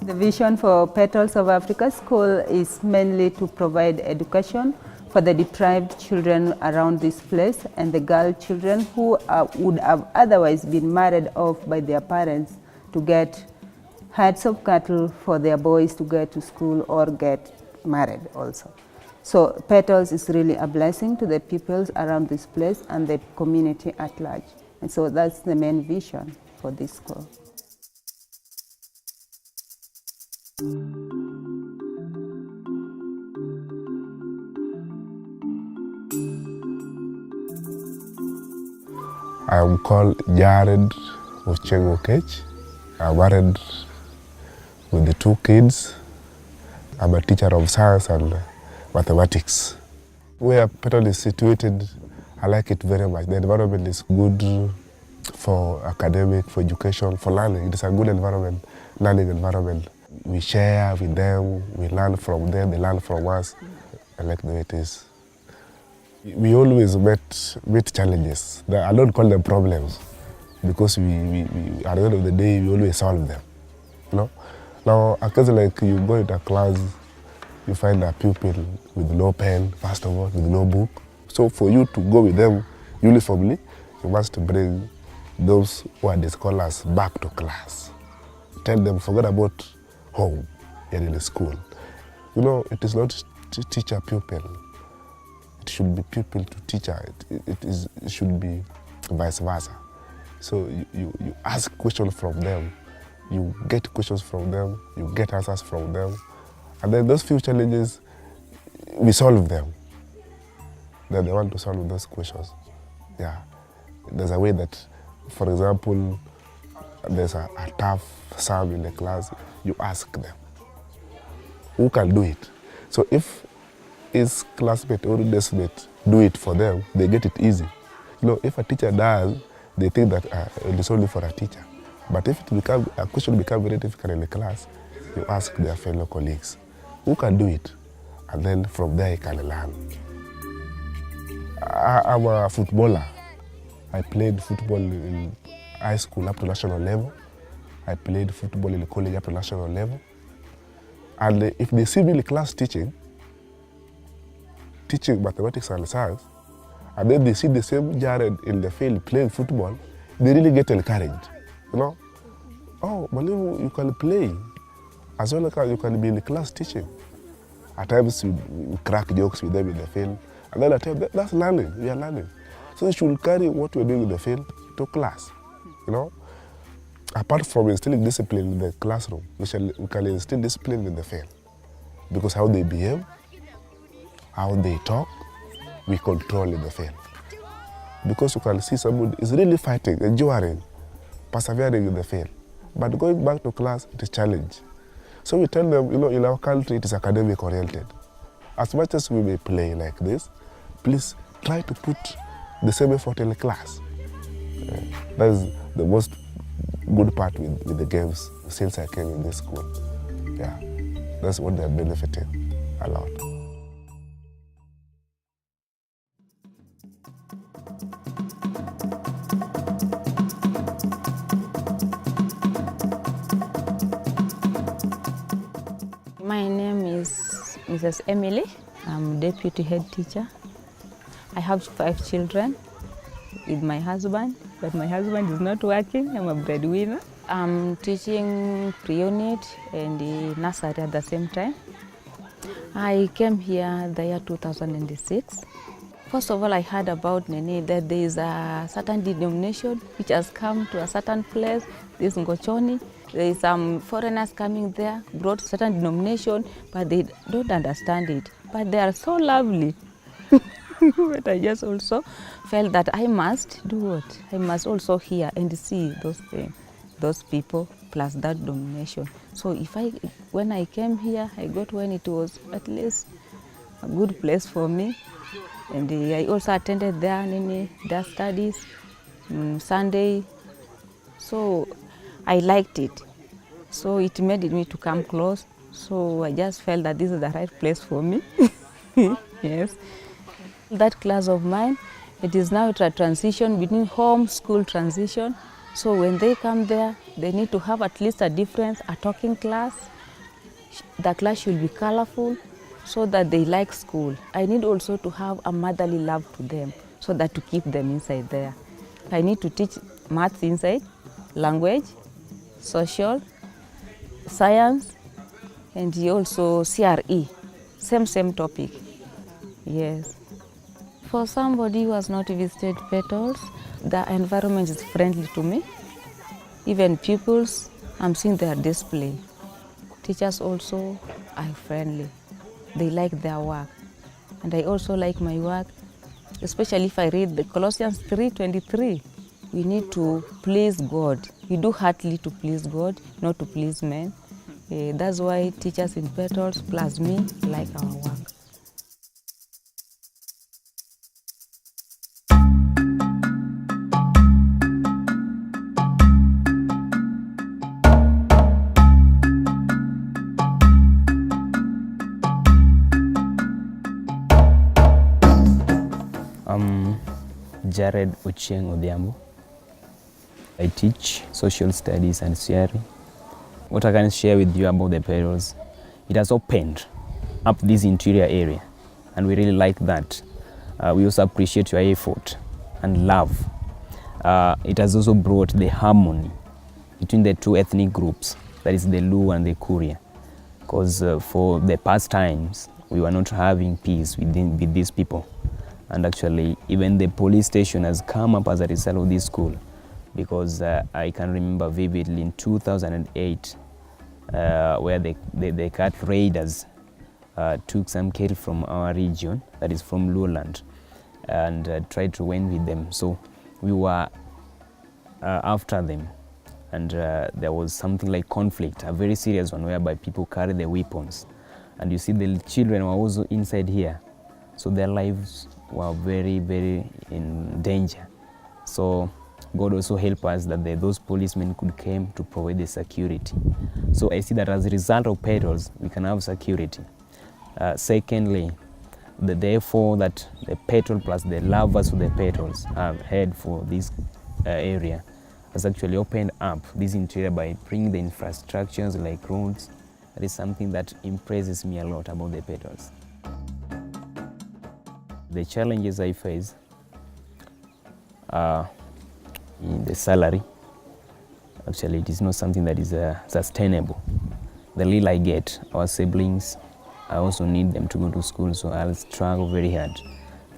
The vision for Petals of Africa School is mainly to provide education for the deprived children around this place and the girl children who would have otherwise been married off by their parents to get herds of cattle for their boys to get to school or get married also. So Petals is really a blessing to the peoples around this place and the community at large. And so that's the main vision for this school. I am called Jared Ngochoni. I'm married with the 2 kids. I'm a teacher of science and mathematics. Where Petals is situated, I like it very much. The environment is good for academic, for education, for learning. It is a good environment, learning environment. We share with them, we learn from them, they learn from us. I like the way it is. We always meet challenges. I don't call them problems because we at the end of the day, we always solve them. You know? Now, occasionally, like you go into a class, you find a pupil with no pen, first of all, with no book. So for you to go with them uniformly, you must bring those who are the scholars back to class. Tell them, forget about home and in the school. You know, it is not teacher pupil. It should be pupil to teacher. It should be vice versa. So you ask questions from them, you get questions from them, you get answers from them, and then those few challenges, we solve them. Then they want to solve those questions. Yeah, there's a way that, for example, there's a tough sum in the class, you ask them, who can do it? So if his classmate or deskmate do it for them, they get it easy. You know, if a teacher does, they think that it is only for a teacher. But if a question becomes very difficult in the class, you ask their fellow colleagues, who can do it? And then from there you can learn. I'm a footballer. I played football in high school up to national level. I played football in college up to national level. And if they see me in the class teaching mathematics and science, and then they see the same Jared in the field playing football, they really get encouraged. You know, oh, Malimu, you can play. As well as you can be in the class teaching. At times we crack jokes with them in the field, and then at times that's learning, we are learning. So you should carry what we're doing in the field to class, you know. Apart from instilling discipline in the classroom, we can instill discipline in the field. Because how they behave, how they talk, we control in the field. Because you can see somebody is really fighting, enduring, persevering in the field. But going back to class, it is a challenge. So we tell them, you know, in our country, it is academic oriented. As much as we may play like this, please try to put the same effort in the class. That is the most good part with the games since I came in this school. Yeah, that's what they're benefiting a lot. My name is Mrs. Emily. I'm deputy head teacher. I have 5 children with my husband, but my husband is not working. I'm a breadwinner. I'm teaching pre-unit and the nursery at the same time. I came here the year 2006. First of all, I heard about Nene, that there is a certain denomination which has come to a certain place, this Ngochoni. There is some foreigners coming there, brought certain denomination, but they don't understand it. But they are so lovely. But I just also felt that I must do what? I must also hear and see those things, those people, plus that denomination. So when I came here, I got when it was at least a good place for me. And I also attended their studies. Sunday. So I liked it. So it made me to come close. So I just felt that this is the right place for me. Yes. That class of mine, it is now a transition between home, school transition. So when they come there, they need to have at least a difference, a talking class. The class should be colorful so that they like school. I need also to have a motherly love to them so that to keep them inside there. I need to teach maths inside, language, social, science, and also CRE, same topic. Yes. For somebody who has not visited Petals, the environment is friendly to me. Even pupils, I'm seeing their display. Teachers also are friendly. They like their work. And I also like my work, especially if I read the Colossians 3:23. We need to please God. We do heartily to please God, not to please men. That's why teachers in Petals plus me like our work. I'm Jared Ochieng Odhiambo. I teach social studies and CRE. What I can share with you about the Petals, it has opened up this interior area, and we really like that. We also appreciate your effort and love. It has also brought the harmony between the two ethnic groups, that is the Luo and the Kuria, because for the past times, we were not having peace with these people. And actually, even the police station has come up as a result of this school, because I can remember vividly in 2008, where the cat raiders took some cattle from our region, that is from Lowland, and tried to win with them. So we were after them, and there was something like conflict, a very serious one, whereby people carry their weapons. And you see the children were also inside here, so their lives were very, very in danger. So God also helped us that those policemen could come to provide the security. So I see that as a result of Petals, we can have security. Secondly, therefore that the Petals plus the lovers of the Petals have had for this area has actually opened up this interior by bringing the infrastructures like roads. That is something that impresses me a lot about the Petals. The challenges I face are in the salary. Actually, it is not something that is sustainable. The little I get, our siblings, I also need them to go to school, so I'll struggle very hard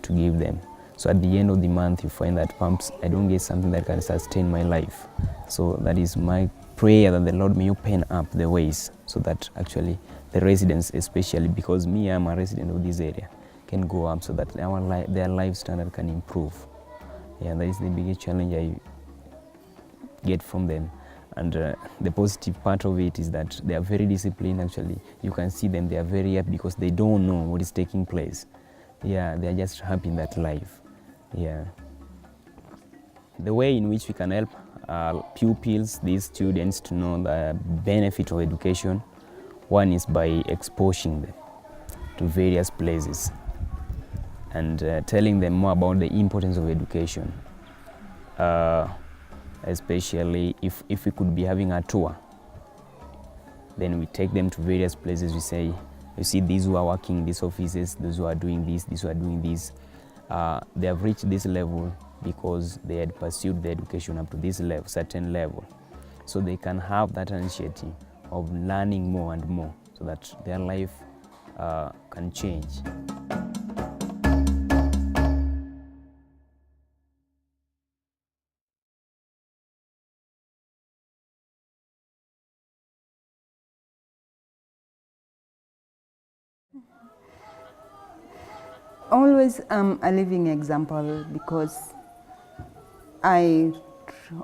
to give them. So at the end of the month, you find that perhaps I don't get something that can sustain my life. So that is my prayer, that the Lord may open up the ways so that actually the residents, especially because me, I'm a resident of this area, can go up so that their life standard can improve. Yeah, that is the biggest challenge I get from them. And the positive part of it is that they are very disciplined. Actually, you can see them, they are very happy because they don't know what is taking place. Yeah, they are just happy in that life. Yeah. The way in which we can help pupils, these students, to know the benefit of education, one is by exposing them to various places and telling them more about the importance of education. Especially if we could be having a tour, then we take them to various places. We say, you see, these who are working in these offices, those who are doing this, these who are doing this, they have reached this level because they had pursued their education up to this level, certain level. So they can have that initiative of learning more and more so that their life can change. Always a living example, because I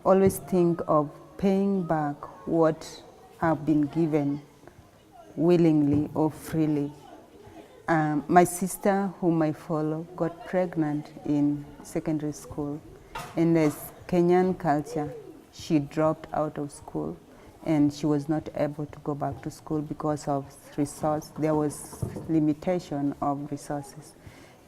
always think of paying back what have been given willingly or freely. My sister, whom I follow, got pregnant in secondary school, and as Kenyan culture, she dropped out of school and she was not able to go back to school because of resource. There was limitation of resources.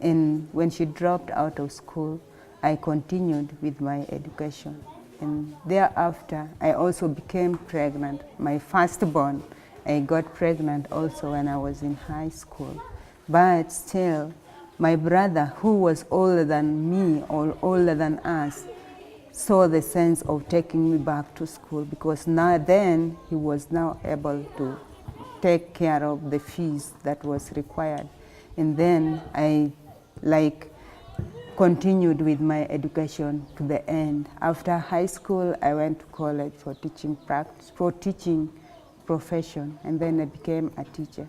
And when she dropped out of school, I continued with my education. And thereafter, I also became pregnant. My firstborn, I got pregnant also when I was in high school. But still, my brother, who was older than me or older than us, saw the sense of taking me back to school, because now then he was now able to take care of the fees that was required. And then I continued with my education to the end. After high school, I went to college for teaching profession, and then I became a teacher.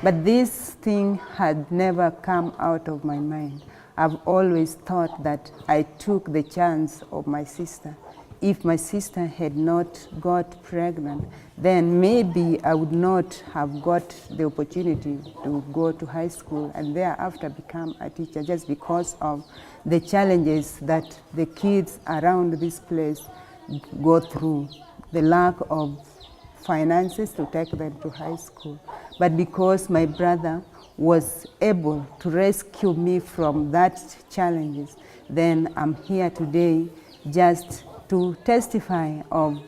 But this thing had never come out of my mind. I've always thought that I took the chance of my sister. If my sister had not got pregnant, then maybe I would not have got the opportunity to go to high school and thereafter become a teacher, just because of the challenges that the kids around this place go through, the lack of finances to take them to high school. But because my brother was able to rescue me from that challenges, then I'm here today just to testify of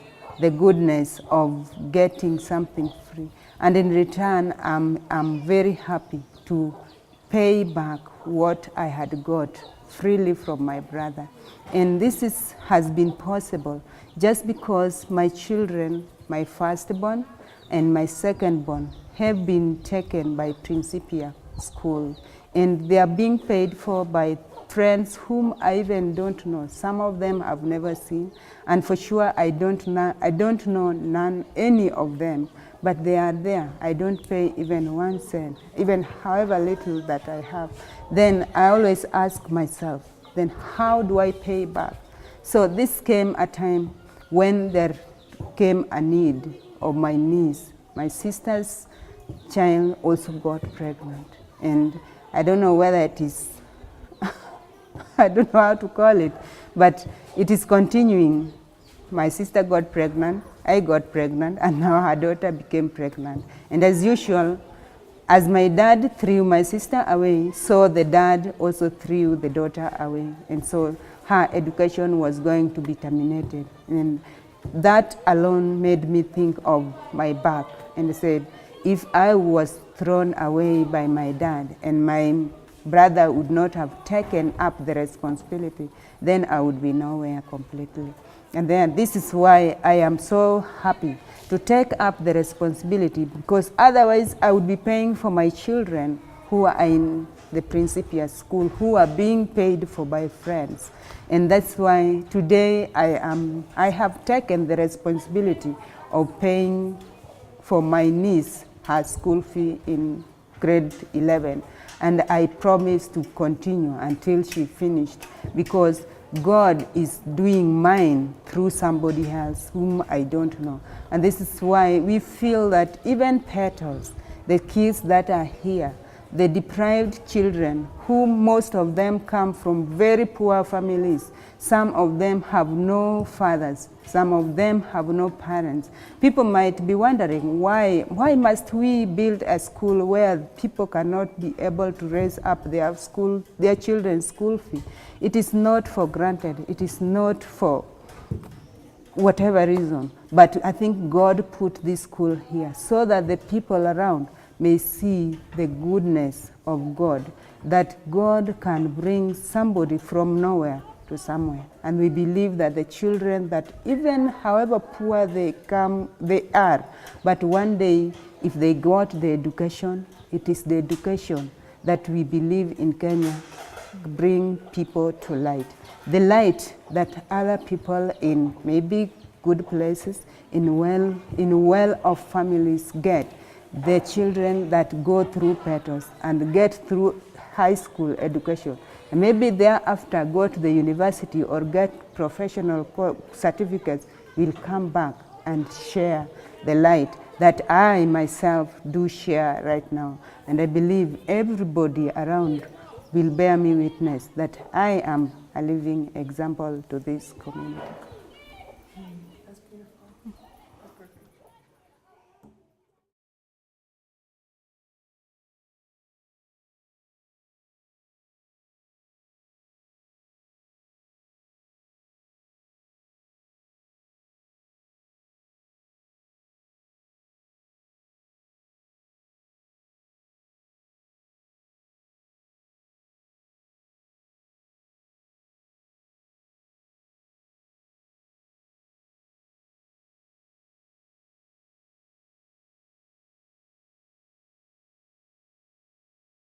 the goodness of getting something free. And in return, I'm very happy to pay back what I had got freely from my brother. And this has been possible just because my children, my firstborn and my secondborn, have been taken by Principia School, and they are being paid for by friends whom I even don't know. Some of them I've never seen, and for sure I don't know any of them, but they are there. I don't pay even 1 cent, even however little that I have. Then I always ask myself, then how do I pay back? So this came a time when there came a need of my niece. My sister's child also got pregnant, and I don't know whether it is I don't know how to call it, but it is continuing. My sister got pregnant, I got pregnant, and now her daughter became pregnant. And as usual, as my dad threw my sister away, so the dad also threw the daughter away. And so her education was going to be terminated. And that alone made me think of my back and said, if I was thrown away by my dad and my brother would not have taken up the responsibility, then I would be nowhere completely. And then this is why I am so happy to take up the responsibility, because otherwise I would be paying for my children who are in the Principia School, who are being paid for by friends. And that's why today I have taken the responsibility of paying for my niece her school fee in grade 11. And I promise to continue until she finished, because God is doing mine through somebody else whom I don't know. And this is why we feel that even Petals, the kids that are here, the deprived children, whom most of them come from very poor families. Some of them have no fathers. Some of them have no parents. People might be wondering, why must we build a school where people cannot be able to raise up their children's school fee? It is not for granted. It is not for whatever reason. But I think God put this school here so that the people around may see the goodness of God, that God can bring somebody from nowhere to somewhere. And we believe that the children, that even however poor they are, but one day if they got the education, it is the education that we believe in Kenya bring people to light. The light that other people in maybe good places, in well-off families get. The children that go through Petals and get through high school education, and maybe thereafter go to the university or get professional certificates, will come back and share the light that I myself do share right now. And I believe everybody around will bear me witness that I am a living example to this community.